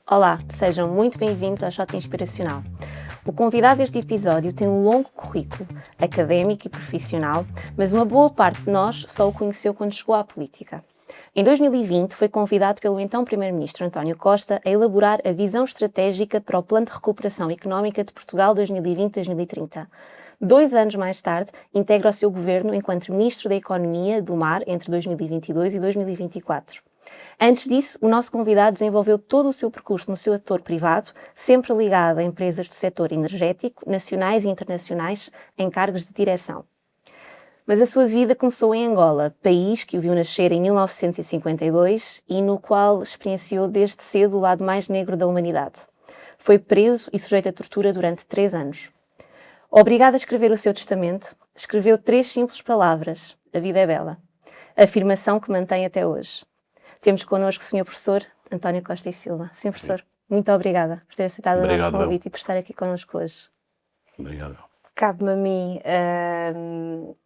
Olá, sejam muito bem-vindos ao Shot Inspiracional. O convidado deste episódio tem um longo currículo, académico e profissional, mas uma boa parte de nós só o conheceu quando chegou à política. Em 2020, foi convidado pelo então Primeiro-Ministro António Costa a elaborar a visão estratégica para o Plano de Recuperação Económica de Portugal 2020-2030. 2 anos mais tarde, integra o seu governo enquanto Ministro da Economia do Mar entre 2022 e 2024. Antes disso, o nosso convidado desenvolveu todo o seu percurso no setor privado, sempre ligado a empresas do setor energético, nacionais e internacionais, em cargos de direção. Mas a sua vida começou em Angola, país que o viu nascer em 1952 e no qual experienciou desde cedo o lado mais negro da humanidade. Foi preso e sujeito a tortura durante 3 anos. Obrigado a escrever o seu testamento, escreveu 3 simples palavras: a vida é bela. Afirmação que mantém até hoje. Temos connosco o Sr. Professor António Costa e Silva. Sr. Professor, muito obrigada por ter aceitado o nosso convite e por estar aqui connosco hoje. Obrigado. Cabe-me a mim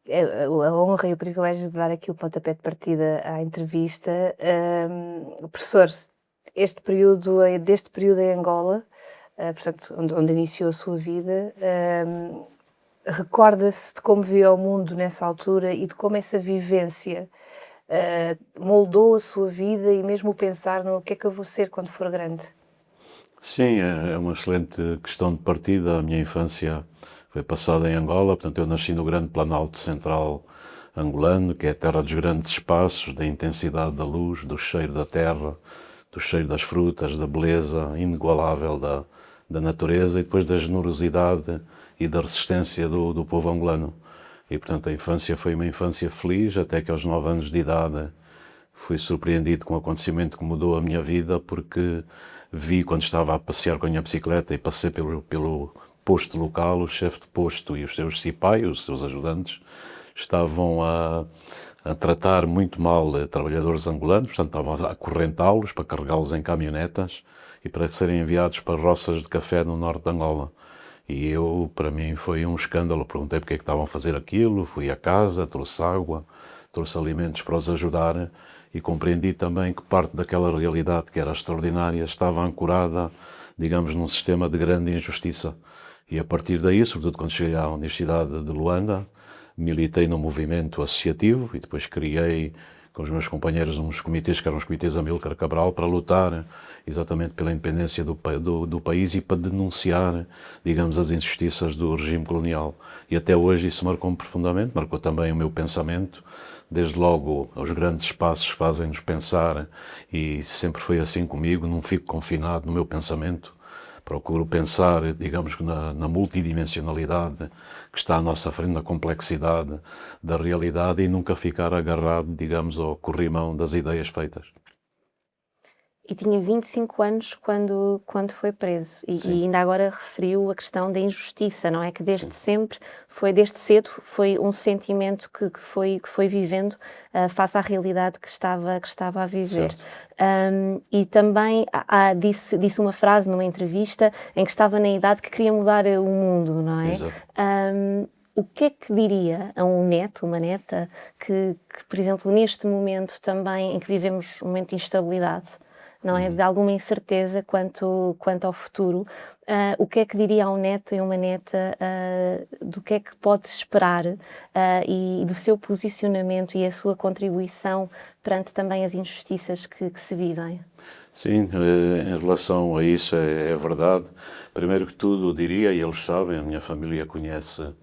a honra e o privilégio de dar aqui o pontapé de partida à entrevista. Professor, deste período em Angola, portanto, onde iniciou a sua vida, recorda-se de como viu o mundo nessa altura e de como essa vivência moldou a sua vida e mesmo o pensar no que é que eu vou ser quando for grande? Sim, é uma excelente questão de partida. A minha infância foi passada em Angola, portanto eu nasci no grande planalto central angolano, que é a terra dos grandes espaços, da intensidade da luz, do cheiro da terra, do cheiro das frutas, da beleza inigualável da natureza e depois da generosidade e da resistência do povo angolano. E, portanto, a infância foi uma infância feliz, até que aos 9 anos de idade fui surpreendido com um acontecimento que mudou a minha vida, porque vi, quando estava a passear com a minha bicicleta e passei pelo posto local, o chefe de posto e os seus cipai, os seus ajudantes, estavam a tratar muito mal trabalhadores angolanos, portanto estavam a acorrentá-los para carregá-los em caminhonetas e para serem enviados para roças de café no norte de Angola. E para mim foi um escândalo, perguntei porque é que estavam a fazer aquilo, fui a casa, trouxe água, trouxe alimentos para os ajudar e compreendi também que parte daquela realidade que era extraordinária estava ancorada, digamos, num sistema de grande injustiça. E a partir daí, sobretudo quando cheguei à Universidade de Luanda, militei no movimento associativo e depois criei com os meus companheiros uns comitês, que eram os comitês Amílcar Cabral, para lutar exatamente pela independência do país e para denunciar, digamos, as injustiças do regime colonial. E até hoje isso marcou-me profundamente, marcou também o meu pensamento. Desde logo, os grandes espaços fazem-nos pensar e sempre foi assim comigo, não fico confinado no meu pensamento. Procuro pensar, digamos, na multidimensionalidade que está à nossa frente, na complexidade da realidade e nunca ficar agarrado, digamos, ao corrimão das ideias feitas. E tinha 25 anos quando foi preso. E ainda agora referiu a questão da injustiça, não é? Que desde sempre, desde cedo, foi um sentimento que foi vivendo face à realidade que estava a viver. E também disse uma frase numa entrevista em que estava na idade que queria mudar o mundo, não é? Exato. O que é que diria a um neto, uma neta, que, por exemplo, neste momento também em que vivemos um momento de instabilidade, não é? De alguma incerteza quanto ao futuro, o que é que diria a um neto e uma neta do que é que pode esperar e do seu posicionamento e a sua contribuição perante também as injustiças que se vivem? Sim, em relação a isso é verdade. Primeiro que tudo diria, e eles sabem, a minha família conhece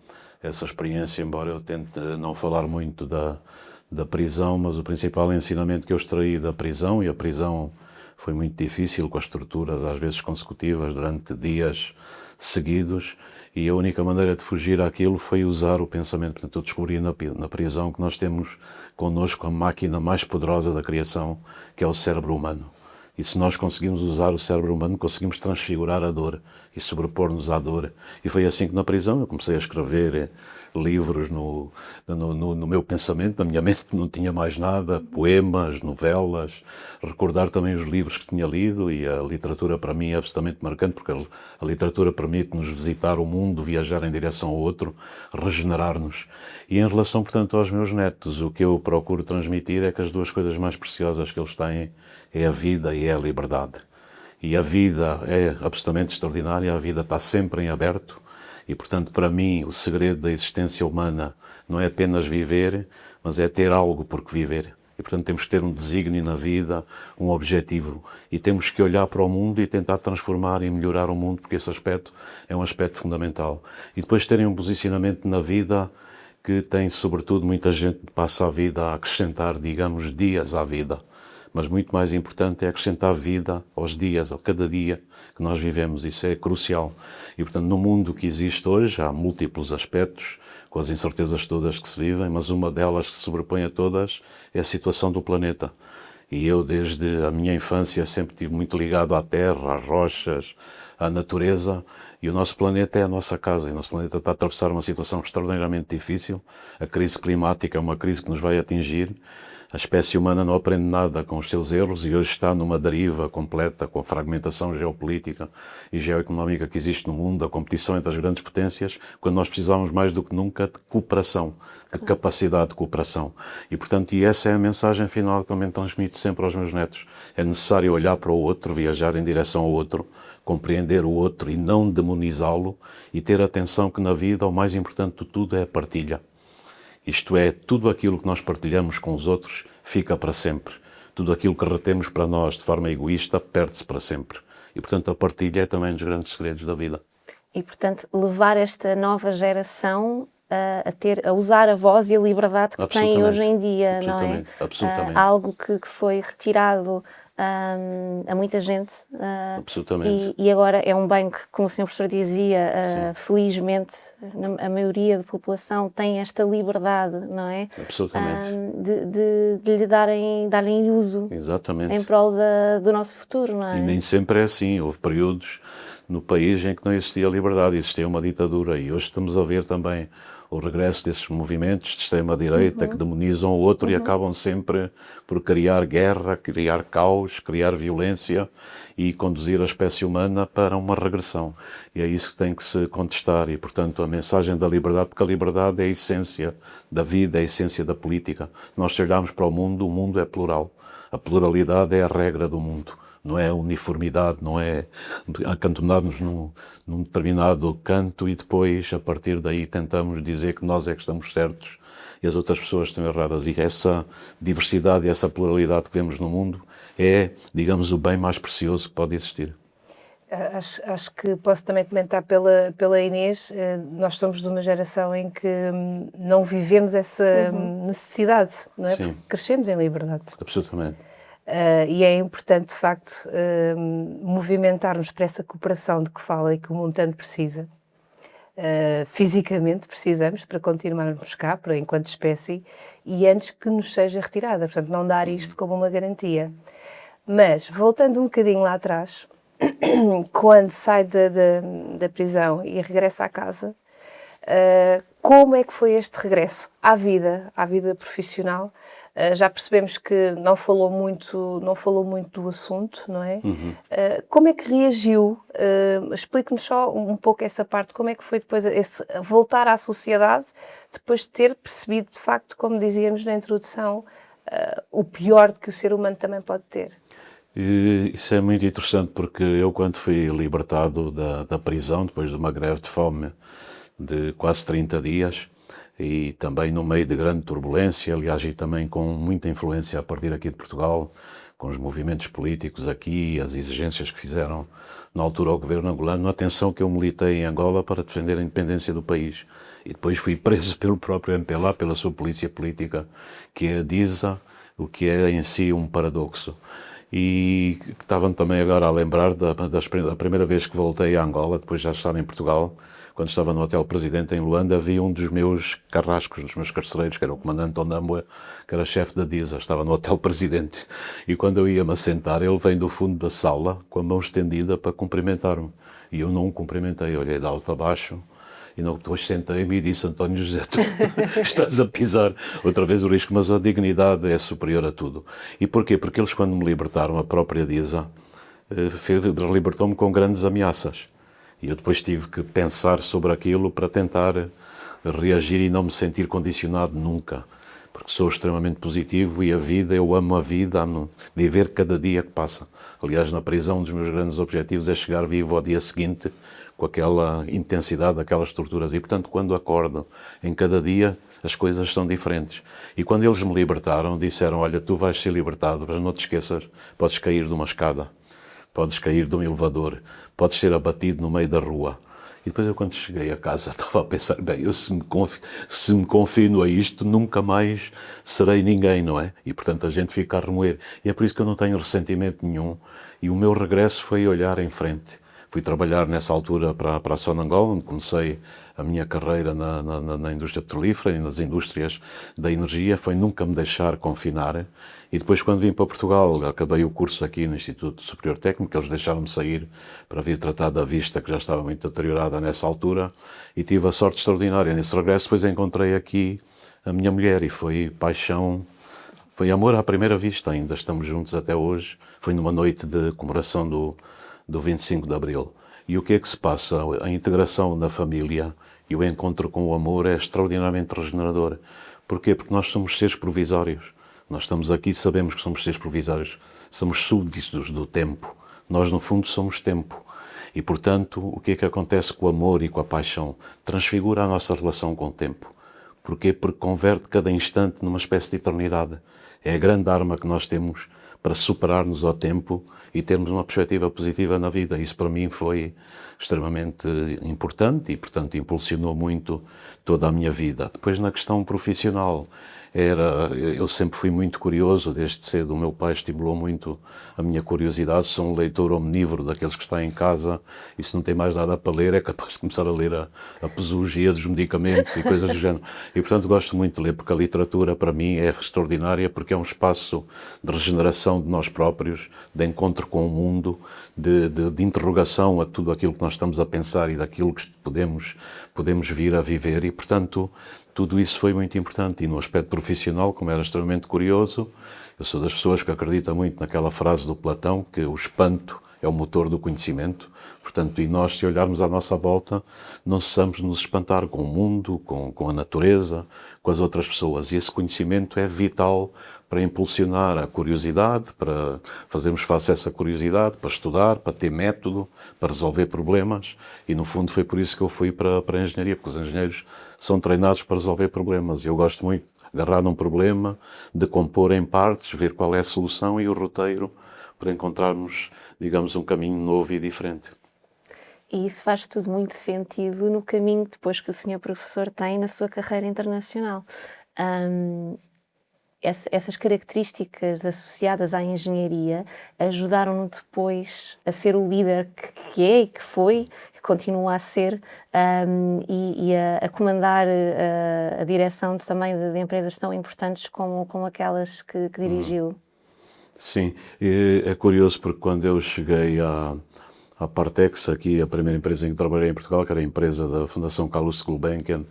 essa experiência, embora eu tente não falar muito da prisão, mas o principal ensinamento que eu extraí da prisão, e a prisão foi muito difícil, com as torturas às vezes consecutivas durante dias seguidos, e a única maneira de fugir àquilo foi usar o pensamento. Portanto, eu descobri na prisão que nós temos connosco a máquina mais poderosa da criação, que é o cérebro humano. E se nós conseguimos usar o cérebro humano, conseguimos transfigurar a dor e sobrepor-nos à dor. E foi assim que na prisão eu comecei a escrever livros no meu pensamento, na minha mente não tinha mais nada, poemas, novelas, recordar também os livros que tinha lido, e a literatura para mim é absolutamente marcante, porque a literatura permite-nos visitar o mundo, viajar em direção ao outro, regenerar-nos. E em relação, portanto, aos meus netos, o que eu procuro transmitir é que as duas coisas mais preciosas que eles têm é a vida e é a liberdade. E a vida é absolutamente extraordinária, a vida está sempre em aberto e, portanto, para mim, o segredo da existência humana não é apenas viver, mas é ter algo por que viver. E, portanto, temos que ter um desígnio na vida, um objetivo. E temos que olhar para o mundo e tentar transformar e melhorar o mundo, porque esse aspecto é um aspecto fundamental. E depois terem um posicionamento na vida que tem, sobretudo, muita gente que passa a vida a acrescentar, digamos, dias à vida. Mas muito mais importante é acrescentar vida aos dias, a cada dia que nós vivemos. Isso é crucial. E, portanto, no mundo que existe hoje, há múltiplos aspectos, com as incertezas todas que se vivem, mas uma delas que se sobrepõe a todas é a situação do planeta. E eu, desde a minha infância, sempre estive muito ligado à terra, às rochas, à natureza, e o nosso planeta é a nossa casa, e o nosso planeta está a atravessar uma situação extraordinariamente difícil. A crise climática é uma crise que nos vai atingir. A espécie humana não aprende nada com os seus erros e hoje está numa deriva completa com a fragmentação geopolítica e geoeconómica que existe no mundo, a competição entre as grandes potências, quando nós precisamos mais do que nunca de cooperação, de capacidade de cooperação. E, portanto, essa é a mensagem final que também transmito sempre aos meus netos. É necessário olhar para o outro, viajar em direção ao outro, compreender o outro e não demonizá-lo e ter atenção que na vida o mais importante de tudo é a partilha. Isto é, tudo aquilo que nós partilhamos com os outros fica para sempre. Tudo aquilo que retemos para nós de forma egoísta perde-se para sempre. E, portanto, a partilha é também um dos grandes segredos da vida. E, portanto, levar esta nova geração a usar a voz e a liberdade que tem hoje em dia, não é? Absolutamente. Algo que foi retirado a muita gente. Absolutamente. E agora é um bem que, como o Sr. Professor dizia, felizmente a maioria da população tem esta liberdade, não é? Absolutamente. De lhe darem uso. Exatamente. Em prol do nosso futuro, não é? E nem sempre é assim. Houve períodos no país em que não existia liberdade, existia uma ditadura. E hoje estamos a ver também o regresso desses movimentos de extrema-direita que demonizam o outro e acabam sempre por criar guerra, criar caos, criar violência e conduzir a espécie humana para uma regressão. E é isso que tem que se contestar. E, portanto, a mensagem da liberdade, porque a liberdade é a essência da vida, é a essência da política. Nós, se olharmos para o mundo é plural. A pluralidade é a regra do mundo. Não é uniformidade, não é acantonarmos num determinado canto e depois, a partir daí, tentamos dizer que nós é que estamos certos e as outras pessoas estão erradas. E essa diversidade e essa pluralidade que vemos no mundo é, digamos, o bem mais precioso que pode existir. Acho que posso também comentar pela Inês. Nós somos de uma geração em que não vivemos essa necessidade, não é? Sim. Porque crescemos em liberdade. Absolutamente. E é importante, de facto, movimentarmos para essa cooperação de que fala e que o mundo tanto precisa. Fisicamente precisamos para continuarmos cá, enquanto espécie, e antes que nos seja retirada. Portanto, não dar isto como uma garantia. Mas, voltando um bocadinho lá atrás, quando sai da prisão e regressa à casa, como é que foi este regresso à vida profissional? Já percebemos que não falou muito do assunto, não é? Como é que reagiu? Explique-nos só um pouco essa parte. Como é que foi depois esse voltar à sociedade, depois de ter percebido, de facto, como dizíamos na introdução, o pior que o ser humano também pode ter? Isso é muito interessante porque eu, quando fui libertado da prisão, depois de uma greve de fome de quase 30 dias, e também no meio de grande turbulência, aliás, e também com muita influência a partir aqui de Portugal, com os movimentos políticos aqui, as exigências que fizeram na altura ao governo angolano, atenção que eu militei em Angola para defender a independência do país. E depois fui preso pelo próprio MPLA, pela sua polícia política, que é a DISA, o que é em si um paradoxo. E estavam também agora a lembrar da primeira vez que voltei a Angola, depois de já estar em Portugal, quando estava no Hotel Presidente em Luanda, havia um dos meus carrascos, dos meus carcereiros, que era o comandante Ondambua, que era chefe da DISA, estava no Hotel Presidente. E quando eu ia-me assentar, ele vem do fundo da sala com a mão estendida para cumprimentar-me. E eu não o cumprimentei, olhei de alto a baixo, e depois sentei-me e disse: António José, tu estás a pisar outra vez o risco, mas a dignidade é superior a tudo. E porquê? Porque eles, quando me libertaram, a própria DISA libertou-me com grandes ameaças. E eu depois tive que pensar sobre aquilo para tentar reagir e não me sentir condicionado nunca porque sou extremamente positivo e a vida, eu amo a vida, amo viver cada dia que passa. Aliás, na prisão, um dos meus grandes objetivos é chegar vivo ao dia seguinte com aquela intensidade, aquelas torturas. E, portanto, quando acordo em cada dia, as coisas são diferentes. E quando eles me libertaram, disseram, olha, tu vais ser libertado, mas não te esqueças, podes cair de uma escada, podes cair de um elevador, podes ser abatido no meio da rua. E depois eu, quando cheguei a casa, estava a pensar, bem, eu se me confino a isto, nunca mais serei ninguém, não é? E, portanto, a gente fica a remoer. E é por isso que eu não tenho ressentimento nenhum. E o meu regresso foi olhar em frente. Fui trabalhar nessa altura para a Sonangol, onde comecei a minha carreira na indústria petrolífera e nas indústrias da energia. Foi nunca me deixar confinar. E depois, quando vim para Portugal, acabei o curso aqui no Instituto Superior Técnico, eles deixaram-me sair para vir tratar da vista, que já estava muito deteriorada nessa altura, e tive a sorte extraordinária. Nesse regresso, depois encontrei aqui a minha mulher, e foi paixão, foi amor à primeira vista. Ainda estamos juntos até hoje. Foi numa noite de comemoração do 25 de Abril. E o que é que se passa? A integração na família e o encontro com o amor é extraordinariamente regenerador. Porquê? Porque nós somos seres provisórios. Nós estamos aqui e sabemos que somos seres provisórios. Somos súditos do tempo. Nós, no fundo, somos tempo. E, portanto, o que é que acontece com o amor e com a paixão? Transfigura a nossa relação com o tempo. Porquê? Porque converte cada instante numa espécie de eternidade. É a grande arma que nós temos para superar-nos ao tempo e termos uma perspectiva positiva na vida. Isso para mim foi extremamente importante e, portanto, impulsionou muito toda a minha vida. Depois, na questão profissional, eu sempre fui muito curioso, desde cedo. O meu pai estimulou muito a minha curiosidade. Sou um leitor omnívoro, daqueles que está em casa e, se não tem mais nada para ler, é capaz de começar a ler a posologia dos medicamentos e coisas do género. E, portanto, gosto muito de ler, porque a literatura, para mim, é extraordinária, porque é um espaço de regeneração de nós próprios, de encontro com o mundo, de interrogação a tudo aquilo que nós estamos a pensar e daquilo que podemos vir a viver. E, portanto, tudo isso foi muito importante. E no aspecto profissional, como era extremamente curioso, eu sou das pessoas que acredita muito naquela frase do Platão, que o espanto é o motor do conhecimento. Portanto, e nós, se olharmos à nossa volta, não cessamos de nos espantar com o mundo, com a natureza, com as outras pessoas. E esse conhecimento é vital para impulsionar a curiosidade, para fazermos face a essa curiosidade, para estudar, para ter método, para resolver problemas. E, no fundo, foi por isso que eu fui para a engenharia, porque os engenheiros são treinados para resolver problemas. E eu gosto muito de agarrar num problema, de compor em partes, ver qual é a solução e o roteiro para encontrarmos, digamos, um caminho novo e diferente. E isso faz tudo muito sentido no caminho depois que o senhor professor tem na sua carreira internacional. Essas características associadas à engenharia ajudaram-no depois a ser o líder que é e que foi, que continua a ser, e a comandar a direção também de empresas tão importantes como aquelas que dirigiu. Sim, é curioso porque quando eu cheguei à Partex, aqui a primeira empresa em que trabalhei em Portugal, que era a empresa da Fundação Carlos Gulbenkian,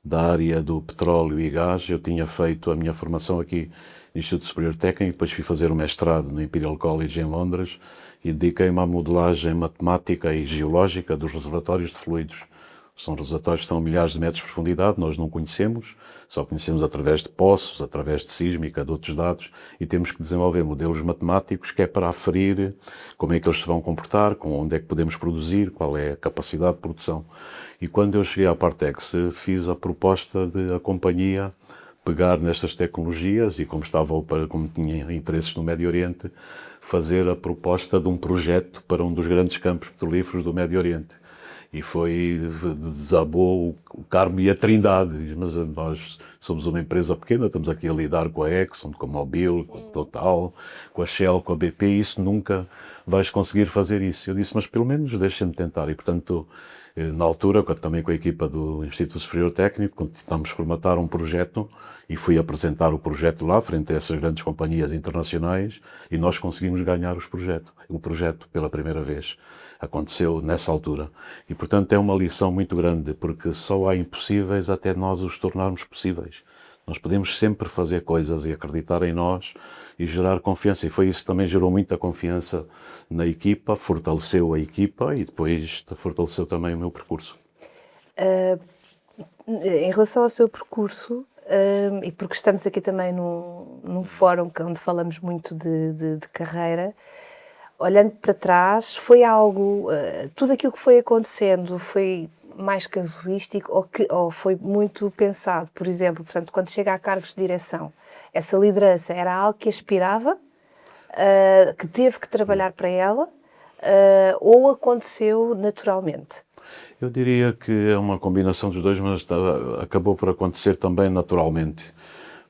da área do petróleo e gás, eu tinha feito a minha formação aqui no Instituto Superior Técnico, depois fui fazer um mestrado no Imperial College em Londres e dediquei-me à modelagem matemática e geológica dos reservatórios de fluidos. São reservatórios que estão a milhares de metros de profundidade, nós não conhecemos, só conhecemos através de poços, através de sísmica, de outros dados, e temos que desenvolver modelos matemáticos que é para aferir como é que eles se vão comportar, com onde é que podemos produzir, qual é a capacidade de produção. E quando eu cheguei à Partex, fiz a proposta de a companhia pegar nestas tecnologias e, como tinha interesses no Médio Oriente, fazer a proposta de um projeto para um dos grandes campos petrolíferos do Médio Oriente. E desabou o Carmo e a Trindade. Mas nós somos uma empresa pequena, estamos aqui a lidar com a Exxon, com a Mobil, com a Total, com a Shell, com a BP, e isso nunca vais conseguir fazer isso. Eu disse, mas pelo menos deixem-me tentar. E, portanto, na altura, também com a equipa do Instituto Superior Técnico, tentámos formatar um projeto e fui apresentar o projeto lá, frente a essas grandes companhias internacionais, e nós conseguimos ganhar o projeto pela primeira vez. Aconteceu nessa altura. E, portanto, é uma lição muito grande, porque só há impossíveis até nós os tornarmos possíveis. Nós podemos sempre fazer coisas e acreditar em nós e gerar confiança. E foi isso que também gerou muita confiança na equipa, fortaleceu a equipa e depois fortaleceu também o meu percurso. Em relação ao seu percurso, e porque estamos aqui também num fórum onde falamos muito de carreira, olhando para trás, foi algo, tudo aquilo que foi acontecendo foi mais casuístico ou foi muito pensado? Por exemplo, portanto, quando chega a cargos de direção, essa liderança era algo que aspirava, que teve que trabalhar para ela, ou aconteceu naturalmente? Eu diria que é uma combinação dos dois, mas acabou por acontecer também naturalmente,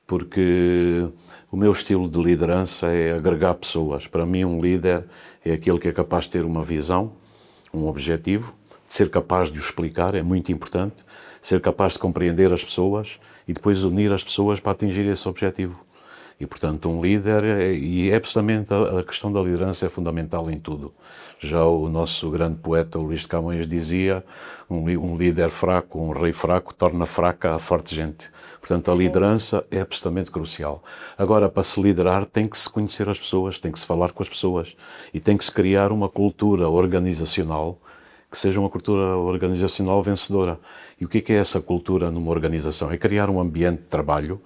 porque o meu estilo de liderança é agregar pessoas. Para mim, um líder é aquele que é capaz de ter uma visão, um objetivo, de ser capaz de o explicar, é muito importante, ser capaz de compreender as pessoas e depois unir as pessoas para atingir esse objetivo. E, portanto, um líder, e é precisamente a questão da liderança é fundamental em tudo. Já o nosso grande poeta Luís de Camões dizia, um líder fraco, um rei fraco, torna fraca a forte gente. Portanto, a liderança é absolutamente crucial. Agora, para se liderar, tem que se conhecer as pessoas, tem que se falar com as pessoas e tem que se criar uma cultura organizacional que seja uma cultura organizacional vencedora. E o que é essa cultura numa organização? É criar um ambiente de trabalho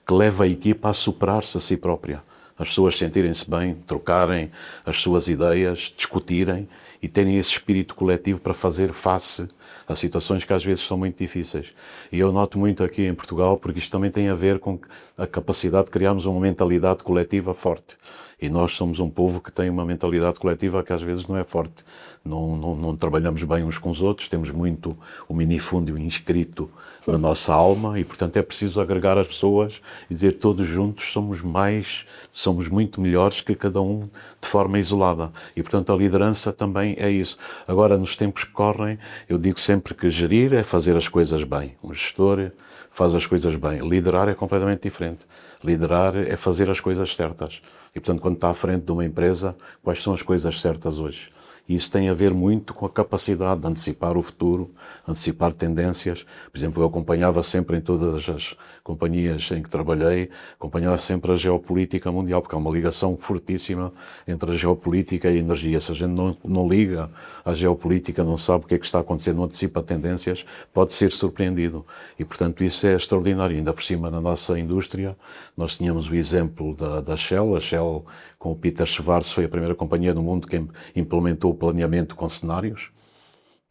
que leva a equipa a superar-se a si própria. As pessoas sentirem-se bem, trocarem as suas ideias, discutirem e terem esse espírito coletivo para fazer face a situações que às vezes são muito difíceis. E eu noto muito aqui em Portugal, porque isto também tem a ver com a capacidade de criarmos uma mentalidade coletiva forte. E nós somos um povo que tem uma mentalidade coletiva que às vezes não é forte. Não trabalhamos bem uns com os outros, temos muito o minifúndio inscrito na nossa alma e, portanto, é preciso agregar as pessoas e dizer todos juntos somos muito melhores que cada um de forma isolada. E, portanto, a liderança também é isso. Agora, nos tempos que correm, eu digo sempre que gerir é fazer as coisas bem. Um gestor faz as coisas bem. Liderar é completamente diferente. Liderar é fazer as coisas certas. E, portanto, quando está à frente de uma empresa, quais são as coisas certas hoje? E isso tem a ver muito com a capacidade de antecipar o futuro, antecipar tendências. Por exemplo, eu acompanhava sempre em todas as companhias em que trabalhei, acompanhava sempre a geopolítica mundial, porque há uma ligação fortíssima entre a geopolítica e a energia. Se a gente não liga à geopolítica, não sabe o que é que está acontecendo, não antecipa tendências, pode ser surpreendido. E, portanto, isso é extraordinário. Ainda por cima, na nossa indústria, nós tínhamos o exemplo da Shell. A Shell, com o Peter Schwartz, foi a primeira companhia no mundo que implementou o planeamento com cenários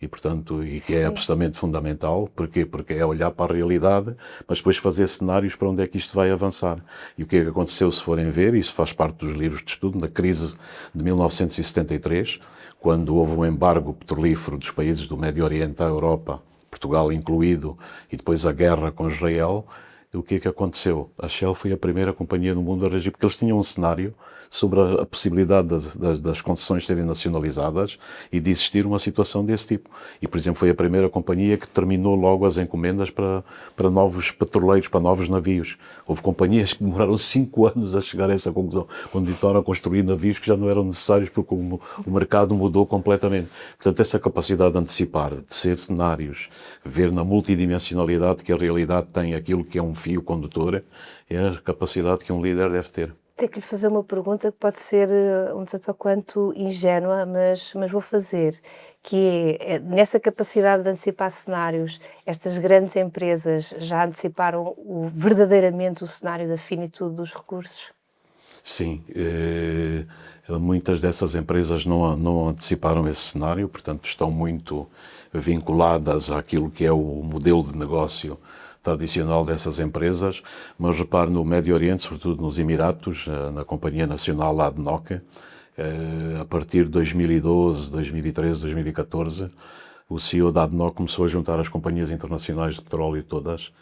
e, portanto, que é absolutamente fundamental. Porquê? Porque é olhar para a realidade, mas depois fazer cenários para onde é que isto vai avançar. E o que é que aconteceu, se forem ver, isso faz parte dos livros de estudo, na crise de 1973, quando houve um embargo petrolífero dos países do Médio Oriente à Europa, Portugal incluído, e depois a guerra com Israel. O que é que aconteceu? A Shell foi a primeira companhia no mundo a reagir, porque eles tinham um cenário sobre a possibilidade das concessões serem nacionalizadas e de existir uma situação desse tipo. E, por exemplo, foi a primeira companhia que terminou logo as encomendas para novos petroleiros, para novos navios. Houve companhias que demoraram 5 anos a chegar a essa conclusão, quando estão a construir navios que já não eram necessários porque o mercado mudou completamente. Portanto, essa capacidade de antecipar, de ser cenários, ver na multidimensionalidade que a realidade tem aquilo que é um fio condutor, é a capacidade que um líder deve ter. Tenho que lhe fazer uma pergunta que pode ser um tanto quanto ingênua, mas vou fazer, que é, nessa capacidade de antecipar cenários, estas grandes empresas já anteciparam verdadeiramente o cenário da finitude dos recursos? Sim, muitas dessas empresas não anteciparam esse cenário, portanto estão muito vinculadas àquilo que é o modelo de negócio tradicional dessas empresas, mas repare, no Médio Oriente, sobretudo nos Emiratos, na Companhia Nacional ADNOC, a partir de 2012, 2013, 2014, o CEO da ADNOC começou a juntar as companhias internacionais de petróleo todas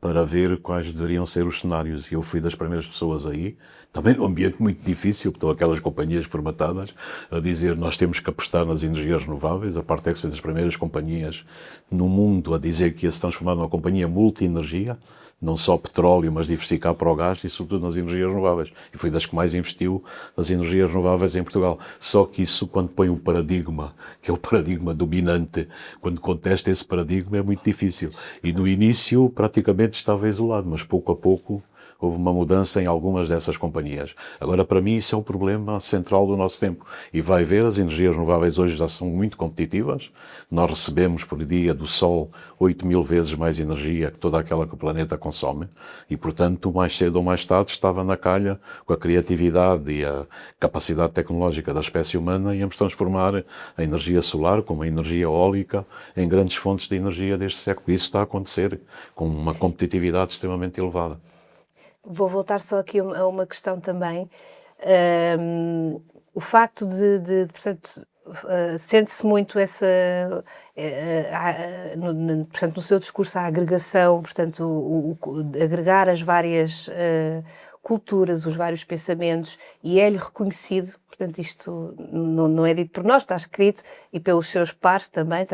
para ver quais deveriam ser os cenários. E eu fui das primeiras pessoas aí, também num ambiente muito difícil, porque estão aquelas companhias formatadas a dizer nós temos que apostar nas energias renováveis. A Partex foi das primeiras companhias no mundo a dizer que ia se transformar numa companhia multi-energia, não só petróleo, mas diversificar para o gás e sobretudo nas energias renováveis. E foi das que mais investiu nas energias renováveis em Portugal. Só que isso, quando põe um paradigma, que é o paradigma dominante, quando contesta esse paradigma é muito difícil. E no início praticamente estava isolado, mas pouco a pouco houve uma mudança em algumas dessas companhias. Agora, para mim, isso é o problema central do nosso tempo. E vai ver, as energias renováveis hoje já são muito competitivas. Nós recebemos por dia do Sol 8.000 vezes mais energia que toda aquela que o planeta consome. E, portanto, mais cedo ou mais tarde, estava na calha, com a criatividade e a capacidade tecnológica da espécie humana, íamos transformar a energia solar, como a energia eólica, em grandes fontes de energia deste século. Isso está a acontecer com uma competitividade extremamente elevada. Vou voltar só aqui a uma questão também. O facto portanto, sente-se muito essa, portanto, no seu discurso a agregação, portanto, agregar as várias culturas, os vários pensamentos, e é-lhe reconhecido, portanto, isto não é dito por nós, está escrito, e pelos seus pares também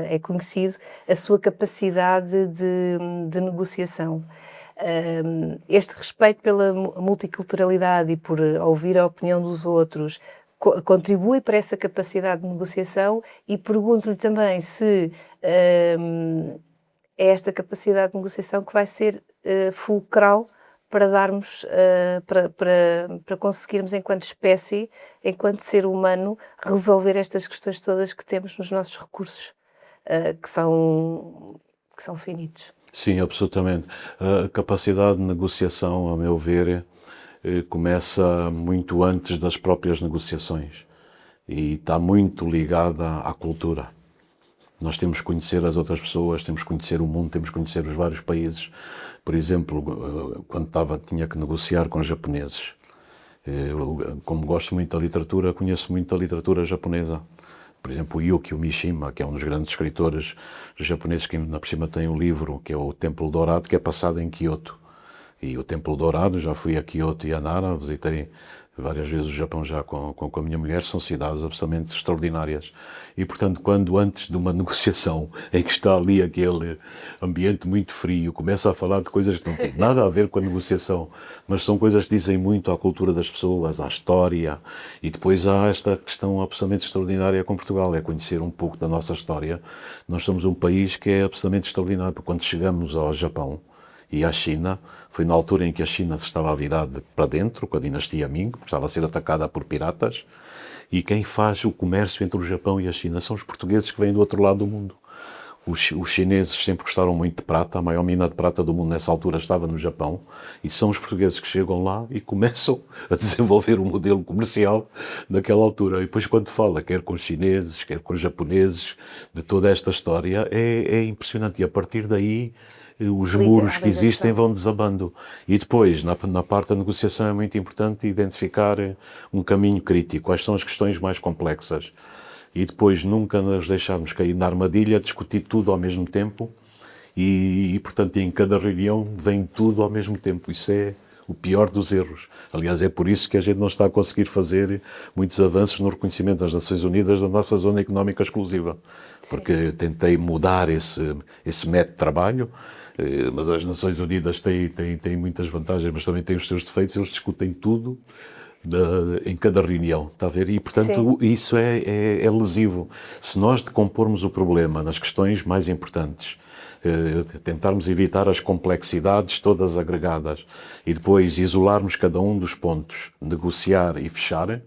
é conhecido, a sua capacidade de negociação. Este respeito pela multiculturalidade e por ouvir a opinião dos outros contribui para essa capacidade de negociação, e pergunto-lhe também se é esta capacidade de negociação que vai ser fulcral para darmos, para conseguirmos, enquanto espécie, enquanto ser humano, resolver estas questões todas que temos nos nossos recursos, que são finitos. Sim, absolutamente. A capacidade de negociação, a meu ver, começa muito antes das próprias negociações e está muito ligada à cultura. Nós temos que conhecer as outras pessoas, temos que conhecer o mundo, temos que conhecer os vários países. Por exemplo, quando tinha que negociar com os japoneses. Como gosto muito da literatura, conheço muito da literatura japonesa. Por exemplo, o Yukio Mishima, que é um dos grandes escritores japoneses, que ainda por cima tem um livro, que é o Templo Dourado, que é passado em Kyoto. E o Templo Dourado, já fui a Kyoto e a Nara, visitei várias vezes o Japão já com a minha mulher, são cidades absolutamente extraordinárias. E, portanto, quando antes de uma negociação em que está ali aquele ambiente muito frio, começa a falar de coisas que não têm nada a ver com a negociação, mas são coisas que dizem muito à cultura das pessoas, à história, e depois há esta questão absolutamente extraordinária com Portugal, é conhecer um pouco da nossa história. Nós somos um país que é absolutamente extraordinário, porque quando chegamos ao Japão e à China, foi na altura em que a China se estava a virar para dentro, com a dinastia Ming, estava a ser atacada por piratas, e quem faz o comércio entre o Japão e a China são os portugueses que vêm do outro lado do mundo. Os chineses sempre gostaram muito de prata, a maior mina de prata do mundo nessa altura estava no Japão, e são os portugueses que chegam lá e começam a desenvolver o modelo comercial naquela altura. E depois quando fala, quer com os chineses, quer com os japoneses, de toda esta história, é impressionante. E a partir daí os muros que existem vão desabando. E depois, na parte da negociação, é muito importante identificar um caminho crítico, quais são as questões mais complexas. E depois nunca nos deixarmos cair na armadilha, discutir tudo ao mesmo tempo e, portanto, em cada reunião vem tudo ao mesmo tempo. Isso é o pior dos erros. Aliás, é por isso que a gente não está a conseguir fazer muitos avanços no reconhecimento das Nações Unidas da nossa zona económica exclusiva. Porque tentei mudar esse método de trabalho, mas as Nações Unidas têm muitas vantagens, mas também têm os seus defeitos, eles discutem tudo em cada reunião, está a ver? E, portanto, isso é lesivo. Se nós decompormos o problema nas questões mais importantes, tentarmos evitar as complexidades todas agregadas e depois isolarmos cada um dos pontos, negociar e fechar,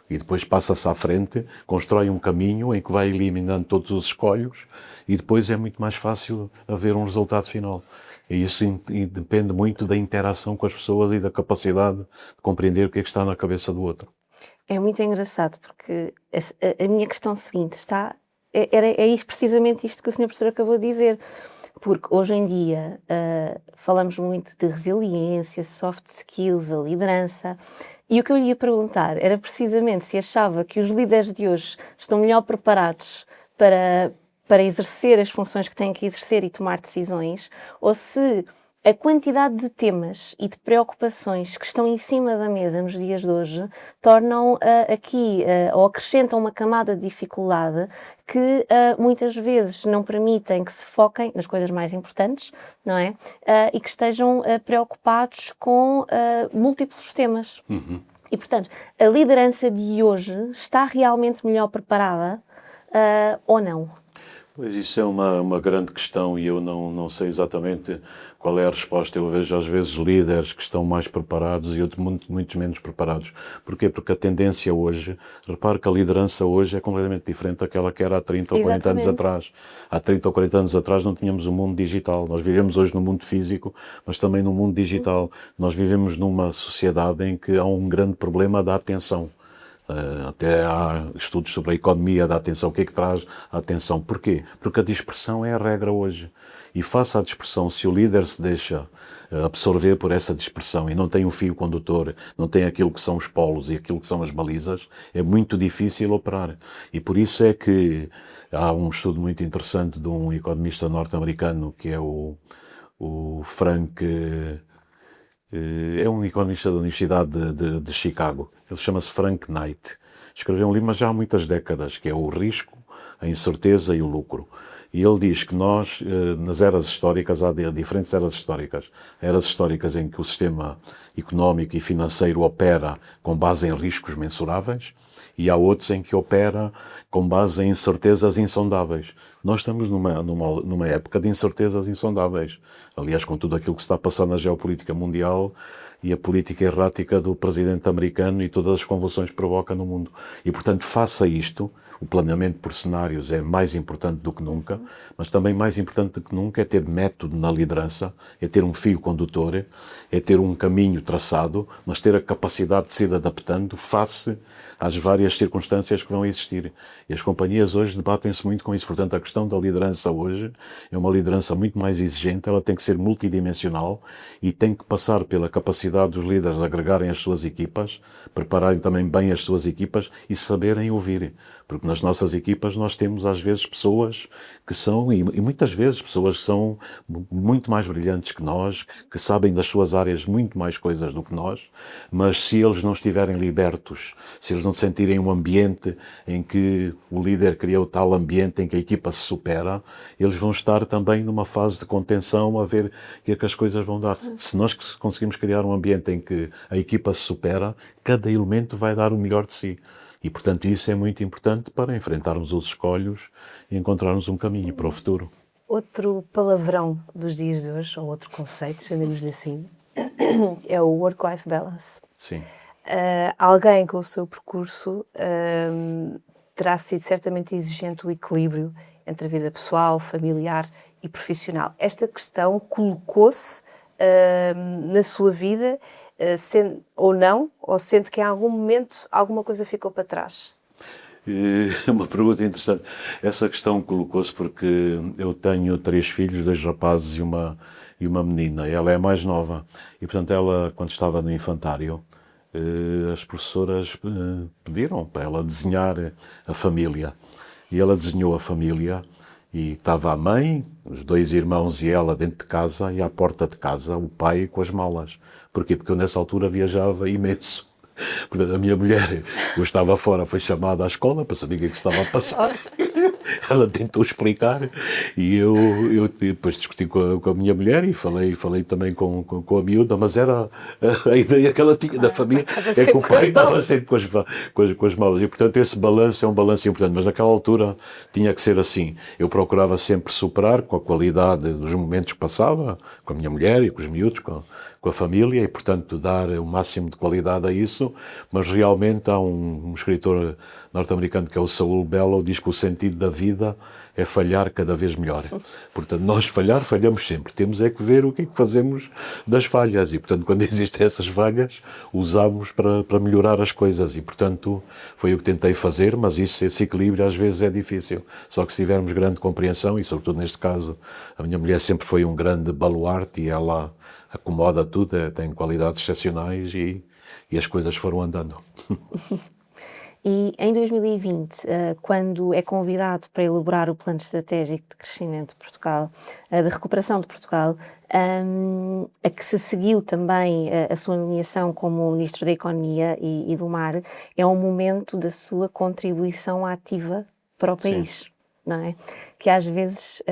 e depois passa-se à frente, constrói um caminho em que vai eliminando todos os escolhos e depois é muito mais fácil haver um resultado final. E isso depende muito da interação com as pessoas e da capacidade de compreender o que é que está na cabeça do outro. É muito engraçado, porque a minha questão seguinte é precisamente isto que o Sr. Professor acabou de dizer. Porque hoje em dia falamos muito de resiliência, soft skills, a liderança. E o que eu lhe ia perguntar era precisamente se achava que os líderes de hoje estão melhor preparados para exercer as funções que têm que exercer e tomar decisões, ou se a quantidade de temas e de preocupações que estão em cima da mesa nos dias de hoje tornam ou acrescentam uma camada de dificuldade que muitas vezes não permitem que se foquem nas coisas mais importantes, não é? E que estejam preocupados com múltiplos temas. Uhum. E, portanto, a liderança de hoje está realmente melhor preparada ou não? Pois isso é uma grande questão e eu não sei exatamente qual é a resposta. Eu vejo às vezes líderes que estão mais preparados e outros muitos menos preparados. Porquê? Porque a tendência hoje, repare que a liderança hoje é completamente diferente daquela que era há 30 ou 40 anos Exatamente. atrás. Há 30 ou 40 anos atrás não tínhamos o mundo digital. Nós vivemos hoje no mundo físico, mas também no mundo digital. Nós vivemos numa sociedade em que há um grande problema da atenção. Até há estudos sobre a economia da atenção. O que é que traz a atenção? Porquê? Porque a dispersão é a regra hoje. E face à dispersão, se o líder se deixa absorver por essa dispersão e não tem um fio condutor, não tem aquilo que são os polos e aquilo que são as balizas, é muito difícil operar. E por isso é que há um estudo muito interessante de um economista norte-americano que é o Frank... É um economista da Universidade de Chicago. Ele chama-se Frank Knight. Escreveu um livro, mas já há muitas décadas, que é O Risco, a Incerteza e o Lucro. E ele diz que nós, nas eras históricas, há diferentes eras históricas. Eras históricas em que o sistema económico e financeiro opera com base em riscos mensuráveis, e há outros em que opera com base em incertezas insondáveis. Nós estamos numa época de incertezas insondáveis. Aliás, com tudo aquilo que se está a passar na geopolítica mundial e a política errática do presidente americano e todas as convulsões que provoca no mundo. E, portanto, face a isto, o planeamento por cenários é mais importante do que nunca, mas também mais importante do que nunca é ter método na liderança, é ter um fio condutor, é ter um caminho traçado, mas ter a capacidade de se ir adaptando face às várias circunstâncias que vão existir. E as companhias hoje debatem-se muito com isso. Portanto, a questão da liderança hoje é uma liderança muito mais exigente, ela tem que ser multidimensional e tem que passar pela capacidade dos líderes de agregarem as suas equipas, prepararem também bem as suas equipas e saberem ouvir. Porque nas nossas equipas nós temos às vezes pessoas que são, e muitas vezes pessoas que são muito mais brilhantes que nós, que sabem das suas áreas muito mais coisas do que nós, mas se eles não estiverem libertos, se eles não sentirem um ambiente em que o líder criou tal ambiente em que a equipa se supera, eles vão estar também numa fase de contenção a ver o que é que as coisas vão dar. Se nós conseguimos criar um ambiente em que a equipa se supera, cada elemento vai dar o melhor de si. E, portanto, isso é muito importante para enfrentarmos os escolhos e encontrarmos um caminho para o futuro. Outro palavrão dos dias de hoje, ou outro conceito, chamemos-lhe assim, é o work-life balance. Sim. Alguém com o seu percurso terá sido certamente exigente o equilíbrio entre a vida pessoal, familiar e profissional. Esta questão colocou-se na sua vida, ou não, ou sente que em algum momento alguma coisa ficou para trás? É uma pergunta interessante. Essa questão colocou-se porque eu tenho 3 filhos, 2 rapazes e uma menina. Ela é a mais nova. E, portanto, ela, quando estava no infantário, as professoras pediram para ela desenhar a família. E ela desenhou a família e estava a mãe, os 2 irmãos e ela dentro de casa e à porta de casa o pai com as malas. Porquê? Porque eu nessa altura viajava imenso. Portanto, a minha mulher, eu estava fora, foi chamada à escola para saber o que é que se estava a passar. Ela tentou explicar e eu depois discuti com a minha mulher e falei também com a miúda, mas era a ideia que ela tinha da família, é que o pai estava sempre com as malas. E, portanto, esse balanço é um balanço importante, mas naquela altura tinha que ser assim. Eu procurava sempre superar com a qualidade dos momentos que passava, com a minha mulher e com os miúdos, com a família, e, portanto, dar o máximo de qualidade a isso, mas realmente há um escritor norte-americano que é o Saul Bellow, diz que o sentido da vida é falhar cada vez melhor. Portanto, nós falhamos sempre. Temos é que ver o que é que fazemos das falhas e, portanto, quando existem essas falhas, usamos para melhorar as coisas e, portanto, foi o que tentei fazer, mas esse equilíbrio às vezes é difícil. Só que se tivermos grande compreensão, e sobretudo neste caso, a minha mulher sempre foi um grande baluarte e ela acomoda tudo, tem qualidades excepcionais e as coisas foram andando. E em 2020, quando é convidado para elaborar o plano estratégico de crescimento de Portugal, de recuperação de Portugal, a que se seguiu também a sua nomeação como Ministro da Economia e do Mar, é um momento da sua contribuição ativa para o país, não é? Que às vezes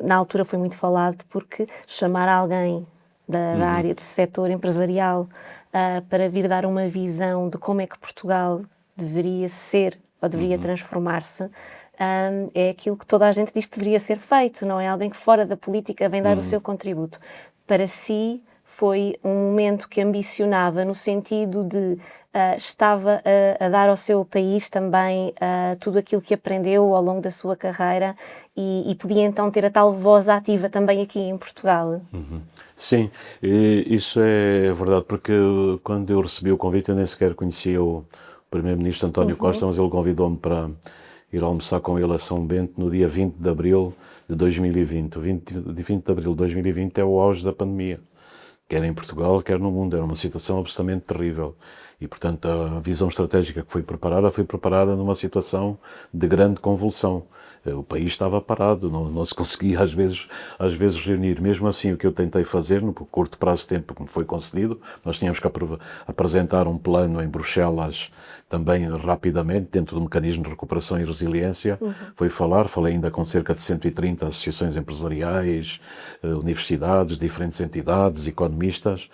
na altura foi muito falado porque chamar alguém da área do setor empresarial para vir dar uma visão de como é que Portugal deveria ser ou deveria transformar-se, é aquilo que toda a gente diz que deveria ser feito, não é? Alguém que fora da política vem dar o seu contributo. Para si, foi um momento que ambicionava no sentido de estava a dar ao seu país também tudo aquilo que aprendeu ao longo da sua carreira e podia então ter a tal voz ativa também aqui em Portugal. Sim, isso é verdade, porque quando eu recebi o convite eu nem sequer conhecia o primeiro-ministro António Costa, mas ele convidou-me para ir almoçar com ele a São Bento no dia 20 de abril de 2020. O 20 de abril de 2020 é o auge da pandemia, quer em Portugal, quer no mundo. Era uma situação absolutamente terrível. E, portanto, a visão estratégica que foi preparada numa situação de grande convulsão. O país estava parado, não se conseguia às vezes reunir. Mesmo assim, o que eu tentei fazer, no curto prazo de tempo que me foi concedido, nós tínhamos que apresentar um plano em Bruxelas também rapidamente, dentro do mecanismo de recuperação e resiliência. Falei ainda com cerca de 130 associações empresariais, universidades, diferentes entidades, economistas,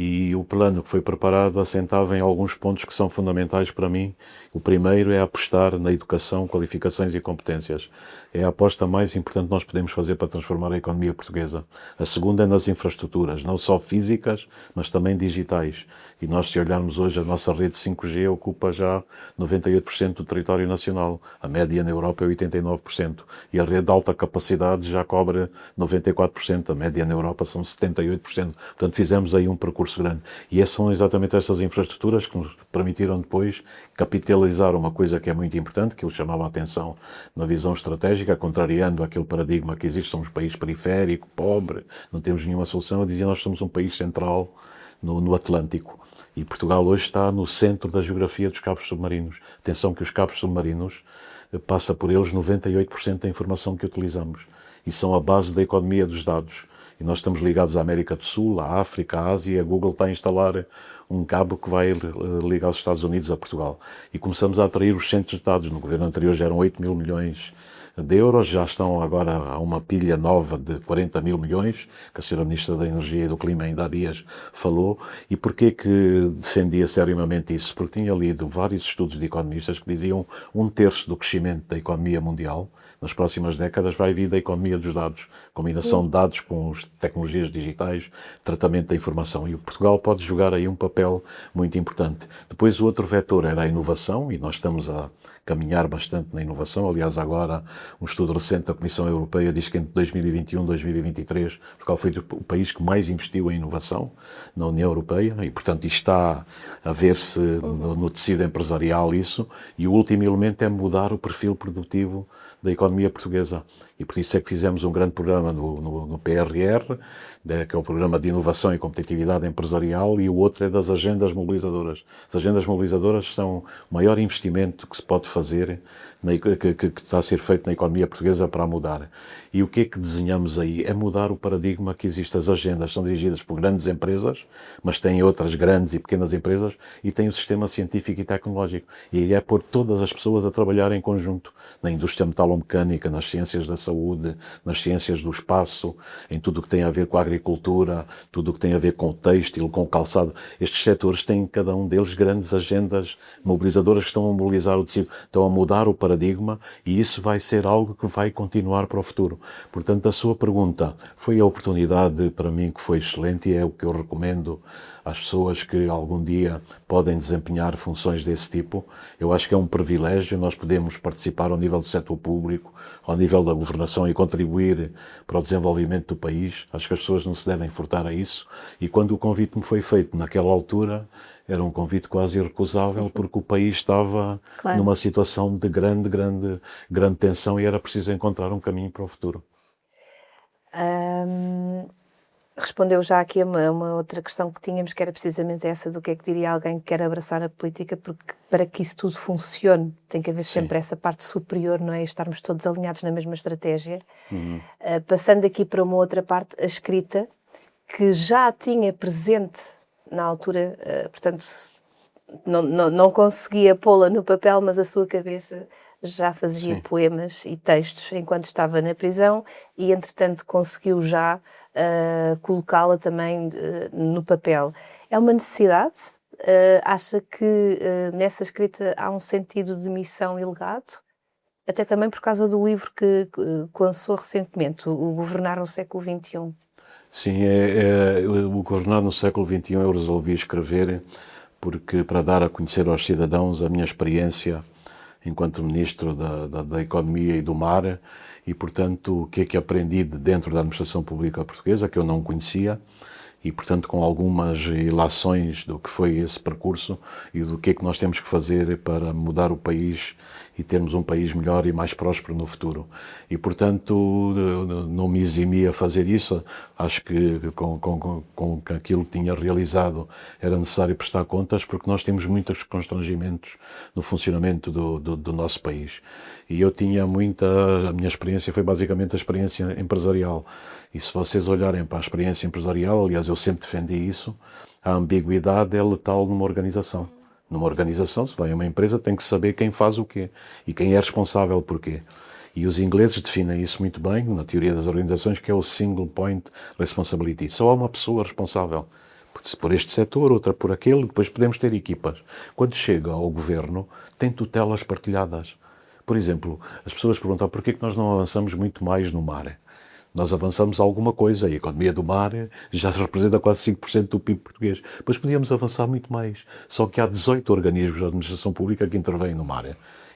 e o plano que foi preparado assentava em alguns pontos que são fundamentais para mim. O primeiro é apostar na educação, qualificações e competências. É a aposta mais importante que nós podemos fazer para transformar a economia portuguesa. A segunda é nas infraestruturas, não só físicas, mas também digitais. E nós, se olharmos hoje, a nossa rede 5G ocupa já 98% do território nacional. A média na Europa é 89%. E a rede de alta capacidade já cobre 94%. A média na Europa são 78%. Portanto, fizemos aí um percurso grande. E são exatamente essas infraestruturas que nos permitiram depois capitalizar uma coisa que é muito importante, que eu chamava a atenção na visão estratégica, contrariando aquele paradigma que existe, somos um país periférico, pobre, não temos nenhuma solução. Eu dizia, nós somos um país central no Atlântico. E Portugal hoje está no centro da geografia dos cabos submarinos. Atenção que os cabos submarinos passa por eles 98% da informação que utilizamos. E são a base da economia dos dados. E nós estamos ligados à América do Sul, à África, à Ásia. A Google está a instalar um cabo que vai ligar os Estados Unidos a Portugal. E começamos a atrair os centros de dados. No governo anterior já eram 8 mil milhões de euros, já estão agora a uma pilha nova de 40 mil milhões, que a Sra. Ministra da Energia e do Clima ainda há dias falou. E porquê que defendia seriamente isso? Porque tinha lido vários estudos de economistas que diziam 1/3 do crescimento da economia mundial nas próximas décadas vai vir da economia dos dados, combinação de dados com as tecnologias digitais, tratamento da informação. E o Portugal pode jogar aí um papel muito importante. Depois o outro vetor era a inovação, e nós estamos a caminhar bastante na inovação. Aliás, agora um estudo recente da Comissão Europeia diz que entre 2021 e 2023 Portugal foi o país que mais investiu em inovação na União Europeia e, portanto, isto está a ver-se no tecido empresarial isso. E o último elemento é mudar o perfil produtivo da economia portuguesa. E por isso é que fizemos um grande programa no PRR, que é o Programa de Inovação e Competitividade Empresarial, e o outro é das agendas mobilizadoras. As agendas mobilizadoras são o maior investimento que se pode fazer, que está a ser feito na economia portuguesa para mudar. E o que é que desenhamos aí? É mudar o paradigma que existe. As agendas são dirigidas por grandes empresas, mas têm outras grandes e pequenas empresas, e tem o sistema científico e tecnológico. E aí é pôr todas as pessoas a trabalhar em conjunto, na indústria metalomecânica, nas ciências da saúde, nas ciências do espaço, em tudo o que tem a ver com a agricultura, tudo o que tem a ver com o têxtil, com o calçado. Estes setores têm, cada um deles, grandes agendas mobilizadoras que estão a mobilizar o tecido, estão a mudar o paradigma, e isso vai ser algo que vai continuar para o futuro. Portanto, a sua pergunta foi a oportunidade para mim que foi excelente, e é o que eu recomendo às pessoas que algum dia podem desempenhar funções desse tipo. Eu acho que é um privilégio nós podemos participar ao nível do setor público, ao nível da governação, e contribuir para o desenvolvimento do país. Acho que as pessoas não se devem furtar a isso. E quando o convite me foi feito naquela altura, era um convite quase irrecusável, porque o país estava numa situação de grande tensão, e era preciso encontrar um caminho para o futuro. Respondeu já aqui a uma outra questão que tínhamos, que era precisamente essa do que é que diria alguém que quer abraçar a política, porque para que isso tudo funcione tem que haver sempre essa parte superior, não é? Estarmos todos alinhados na mesma estratégia. Passando aqui para uma outra parte, a escrita, que já tinha presente na altura, portanto, não conseguia pô-la no papel, mas a sua cabeça já fazia poemas e textos enquanto estava na prisão, e entretanto conseguiu já colocá-la também no papel. É uma necessidade? Acha que nessa escrita há um sentido de missão e legado? até também por causa do livro que lançou recentemente, o Governar no Século XXI. Sim, o Governar no Século XXI eu resolvi escrever porque para dar a conhecer aos cidadãos a minha experiência enquanto Ministro da Economia e do Mar e, portanto, o que aprendi de dentro da administração pública portuguesa, que eu não conhecia, e, portanto, com algumas ilações do que foi esse percurso e do que nós temos que fazer para mudar o país e termos um país melhor e mais próspero no futuro. E, portanto, não me eximi a fazer isso. Acho que com aquilo que tinha realizado era necessário prestar contas, porque nós temos muitos constrangimentos no funcionamento do nosso país. E eu tinha a minha experiência foi basicamente a experiência empresarial. E se vocês olharem para a experiência empresarial, aliás, eu sempre defendi isso, a ambiguidade é letal numa organização. Numa organização, se vai a uma empresa, tem que saber quem faz o quê e quem é responsável por quê. E os ingleses definem isso muito bem, na teoria das organizações, que é o Single Point Responsibility. Só há uma pessoa responsável por este setor, outra por aquele, depois podemos ter equipas. Quando chega ao governo, tem tutelas partilhadas. Por exemplo, as pessoas perguntam por que nós não avançamos muito mais no mar. Nós avançamos alguma coisa, a economia do mar já representa quase 5% do PIB português. Mas podíamos avançar muito mais. Só que há 18 organismos da administração pública que intervêm no mar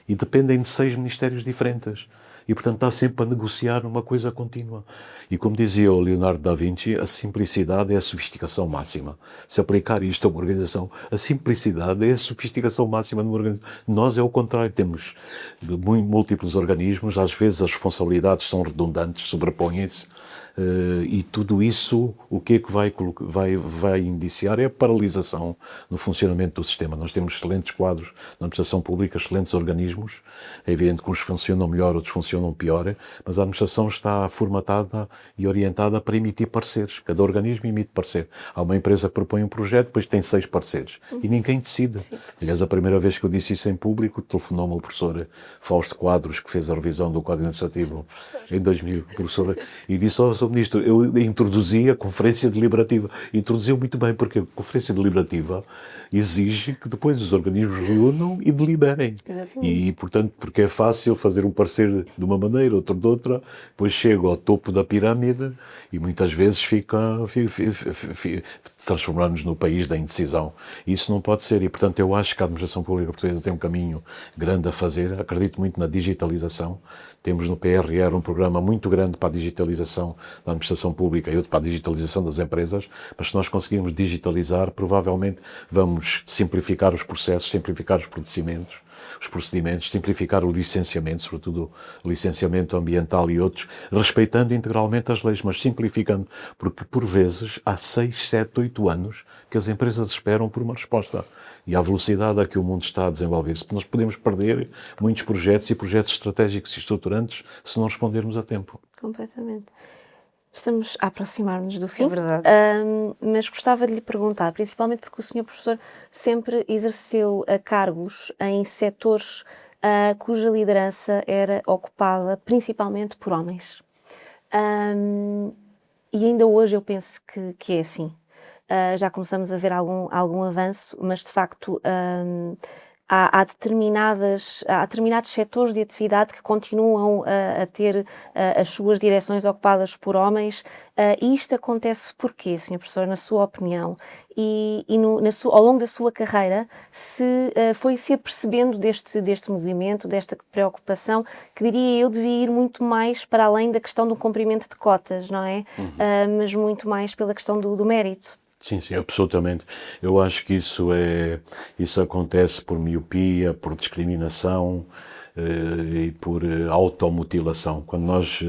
e dependem de 6 ministérios diferentes. E, portanto, está sempre a negociar uma coisa contínua. E, como dizia o Leonardo da Vinci, a simplicidade é a sofisticação máxima. Se aplicar isto a uma organização, a simplicidade é a sofisticação máxima numa organização. Nós é o contrário, temos múltiplos organismos, às vezes as responsabilidades são redundantes, sobrepõem-se, e tudo isso, o que é que vai indiciar é a paralisação no funcionamento do sistema. Nós temos excelentes quadros na administração pública, excelentes organismos, é evidente que uns funcionam melhor, outros funcionam pior, mas a administração está formatada e orientada para emitir pareceres. Cada organismo emite parecer. Há uma empresa que propõe um projeto, depois tem 6 pareceres e ninguém decide. Aliás, a primeira vez que eu disse isso em público, telefonou-me o professor Fausto Quadros, que fez a revisão do Código Administrativo em 2000, professor, e disse: Sr. Ministro, eu introduzi a Conferência Deliberativa. Introduziu muito bem, porque a Conferência Deliberativa exige que depois os organismos reúnam e deliberem. E, portanto, porque é fácil fazer um parecer de uma maneira, outro de outra, depois chega ao topo da pirâmide e muitas vezes transformamos-nos no país da indecisão. Isso não pode ser. E, portanto, eu acho que a administração pública portuguesa tem um caminho grande a fazer. Acredito muito na digitalização. Temos no PRR um programa muito grande para a digitalização da administração pública e outro para a digitalização das empresas, mas se nós conseguirmos digitalizar, provavelmente vamos simplificar os processos, simplificar os procedimentos, simplificar o licenciamento, sobretudo o licenciamento ambiental e outros, respeitando integralmente as leis, mas simplificando, porque por vezes há 6, 7, 8 anos que as empresas esperam por uma resposta. E à velocidade a que o mundo está a desenvolver-se, nós podemos perder muitos projetos e projetos estratégicos e estruturantes se não respondermos a tempo. Completamente. Estamos a aproximar-nos do fim, É verdade. mas gostava de lhe perguntar, principalmente porque o Sr. Professor sempre exerceu cargos em setores cuja liderança era ocupada principalmente por homens. E ainda hoje eu penso que é assim. Já começamos a ver algum avanço, mas de facto há determinados setores de atividade que continuam a ter as suas direções ocupadas por homens. E isto acontece porquê, Sr. Professor, na sua opinião? E ao longo da sua carreira, foi-se apercebendo deste movimento, desta preocupação, que diria eu devia ir muito mais para além da questão do cumprimento de cotas, não é? Mas muito mais pela questão do mérito. Sim, absolutamente. Eu acho que isso acontece por miopia, por discriminação e por automutilação. Quando nós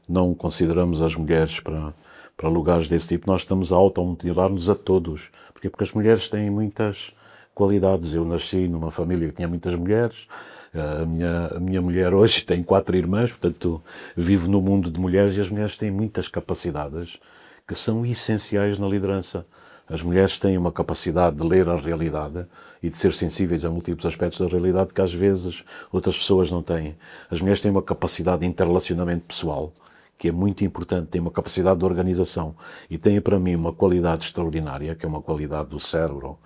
não consideramos as mulheres para lugares desse tipo, nós estamos a automutilar-nos a todos. Porquê? Porque as mulheres têm muitas qualidades. Eu nasci numa família que tinha muitas mulheres. A minha mulher hoje tem 4 irmãs, portanto vivo no mundo de mulheres, e as mulheres têm muitas capacidades que são essenciais na liderança. As mulheres têm uma capacidade de ler a realidade e de ser sensíveis a múltiplos aspectos da realidade que às vezes outras pessoas não têm. As mulheres têm uma capacidade de interrelacionamento pessoal, que é muito importante, têm uma capacidade de organização e têm para mim uma qualidade extraordinária, que é uma qualidade do cérebro,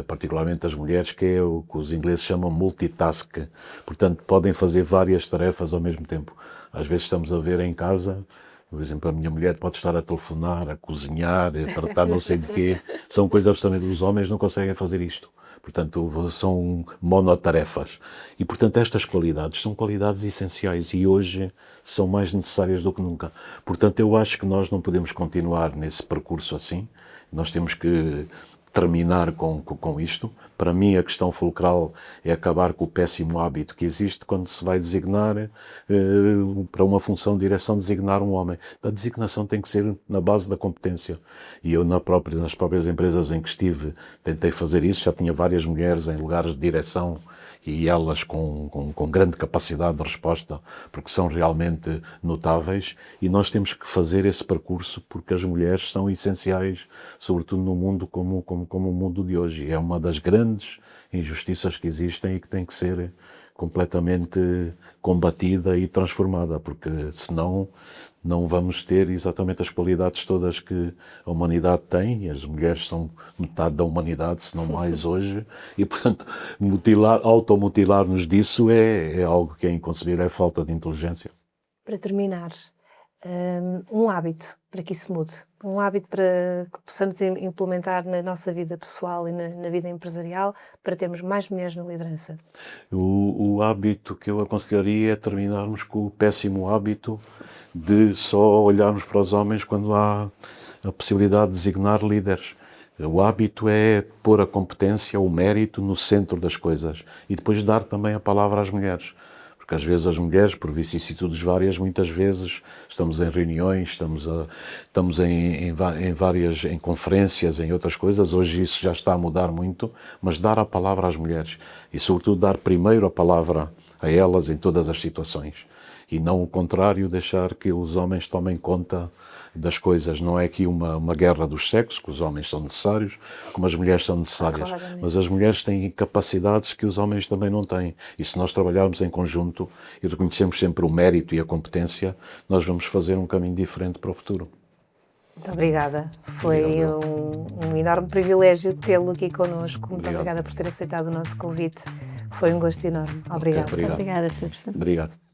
particularmente as mulheres, que é o que os ingleses chamam multitask. Portanto, podem fazer várias tarefas ao mesmo tempo. Às vezes estamos a ver em casa, por exemplo, a minha mulher pode estar a telefonar, a cozinhar, a tratar não sei de quê. São coisas absolutamente... Os homens não conseguem fazer isto. Portanto, são monotarefas. E, portanto, estas qualidades são qualidades essenciais e hoje são mais necessárias do que nunca. Portanto, eu acho que nós não podemos continuar nesse percurso assim. Nós temos que terminar com isto. Para mim, a questão fulcral é acabar com o péssimo hábito que existe quando se vai designar para uma função de direção, designar um homem. A designação tem que ser na base da competência. E eu, nas próprias empresas em que estive, tentei fazer isso. Já tinha várias mulheres em lugares de direção e elas com grande capacidade de resposta, porque são realmente notáveis, e nós temos que fazer esse percurso porque as mulheres são essenciais, sobretudo no mundo como o mundo de hoje. É uma das grandes injustiças que existem e que tem que ser completamente combatida e transformada, porque senão não vamos ter exatamente as qualidades todas que a humanidade tem, e as mulheres são metade da humanidade, se não mais hoje, e portanto automutilar-nos disso é algo que é inconcebível, é falta de inteligência. Para terminar, um hábito para que isso mude, um hábito para que possamos implementar na nossa vida pessoal e na vida empresarial para termos mais mulheres na liderança. O hábito que eu aconselharia é terminarmos com o péssimo hábito de só olharmos para os homens quando há a possibilidade de designar líderes. O hábito é pôr a competência, o mérito no centro das coisas e depois dar também a palavra às mulheres. Porque às vezes as mulheres, por vicissitudes várias, muitas vezes estamos em reuniões, estamos em conferências, em outras coisas. Hoje isso já está a mudar muito, mas dar a palavra às mulheres e, sobretudo, dar primeiro a palavra a elas em todas as situações. E não o contrário, deixar que os homens tomem conta das coisas. Não é aqui uma guerra dos sexos, que os homens são necessários, como as mulheres são necessárias. Mas as mulheres têm capacidades que os homens também não têm. E se nós trabalharmos em conjunto e reconhecemos sempre o mérito e a competência, nós vamos fazer um caminho diferente para o futuro. Muito obrigada. Foi um enorme privilégio tê-lo aqui connosco. Muito obrigada por ter aceitado o nosso convite. Foi um gosto enorme. Obrigada. Obrigado. Obrigada, Sr. Presidente. Obrigado.